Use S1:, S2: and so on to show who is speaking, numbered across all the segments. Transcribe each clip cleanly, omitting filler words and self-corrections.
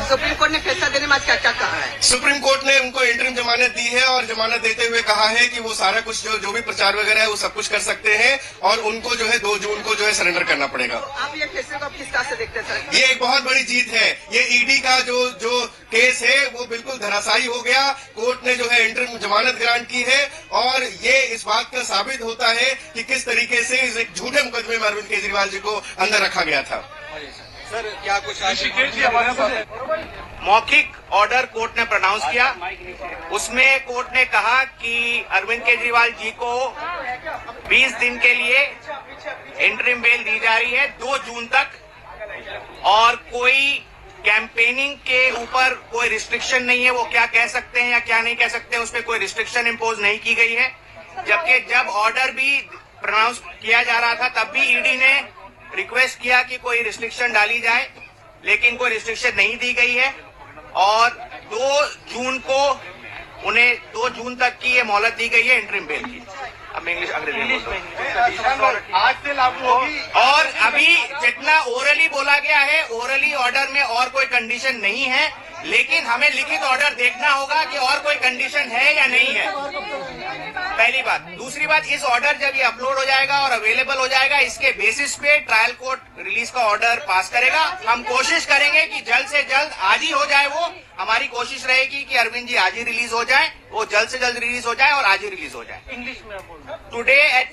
S1: Supreme court ने फैसला देने में क्या क्या कहा है?
S2: सुप्रीम कोर्ट ने उनको इंटरिम जमानत दी है और जमानत देते हुए कहा है कि वो सारा कुछ जो भी प्रचार वगैरह है वो सब कुछ कर सकते हैं और उनको जो है 2 जून को जो है सरेंडर करना पड़ेगा।
S1: आप ये फैसले को किस तरह से देखते हैं सर?
S2: ये एक बहुत बड़ी जीत है। ये ईडी का जो केस है वो बिल्कुल धराशायी हो गया। कोर्ट ने जो है इंटरिम जमानत ग्रांट की है और ये इस बात का साबित होता है कि किस तरीके से इस एक झूठे मुकदमे में अरविंद केजरीवाल जी को अंदर रखा गया था।
S3: सर क्या कुछ मौखिक ऑर्डर कोर्ट ने प्रोनाउंस किया, उसमें कोर्ट ने कहा कि अरविंद केजरीवाल जी को 20 दिन के लिए इंटरिम बेल दी जा रही है 2 जून तक, और कोई कैंपेनिंग के ऊपर कोई रिस्ट्रिक्शन नहीं है। वो क्या कह सकते हैं या क्या नहीं कह सकते हैं उस पर कोई रिस्ट्रिक्शन इम्पोज नहीं की गई है। जबकि जब ऑर्डर भी प्रोनाउंस किया जा रहा था तब भी ईडी ने रिक्वेस्ट किया कि कोई रिस्ट्रिक्शन डाली जाए, लेकिन कोई रिस्ट्रिक्शन नहीं दी गई है और 2 जून को उन्हें 2 जून तक की ये मोहलत दी गई है इंटरिम बेल की। अब इंग्लिश आज से लागू होगी। और अभी जितना ओरली बोला गया है, ओरली ऑर्डर में और कोई कंडीशन नहीं है, लेकिन हमें लिखित ऑर्डर देखना होगा कि और कोई कंडीशन है या नहीं है, पहली बात। दूसरी बात, इस ऑर्डर जब ये अपलोड हो जाएगा और अवेलेबल हो जाएगा, इसके बेसिस पे ट्रायल कोर्ट रिलीज का ऑर्डर पास करेगा। हम कोशिश करेंगे कि जल्द से जल्द आज ही हो जाए। वो हमारी कोशिश रहेगी कि अरविंद जी आज ही रिलीज हो जाए, वो जल्द से जल्द रिलीज हो जाए और आज ही रिलीज हो जाए। इंग्लिश में today at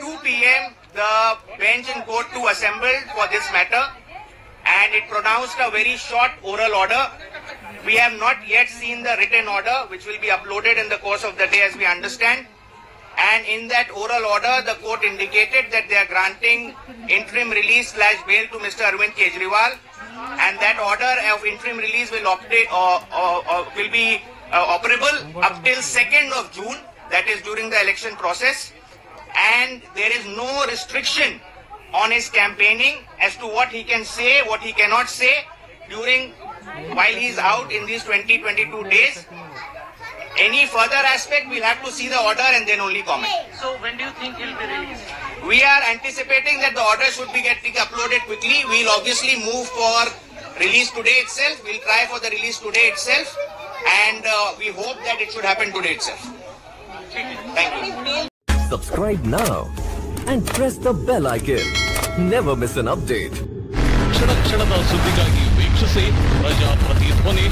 S3: 2 PM the bench in court to assemble for this matter and it pronounced a very short oral order. We have not yet seen the written order, which will be uploaded in the course of the day as we understand. And in that oral order, the court indicated that they are granting interim release / bail to Mr. Arvind Kejriwal. And that order of interim release will be operable up till 2nd of June, that is during the election process. And there is no restriction on his campaigning as to what he can say, what he cannot say while he is out in these 20-22 days. Any further aspect, we'll have to see the order and then only comment.
S4: So when do you think he'll be released?
S3: We are anticipating that the order should be getting uploaded quickly. We'll obviously move for release today itself. We'll try for the release today itself, and we hope that it should happen today itself. Thank you.
S5: Subscribe now and press the bell icon. Never miss an update.
S6: ಕ್ಷಣದ ಸುದ್ದಿಗಾಗಿ ವೀಕ್ಷಿಸಿ ಪ್ರಜಾಪ್ರತಿಧ್ವನಿ.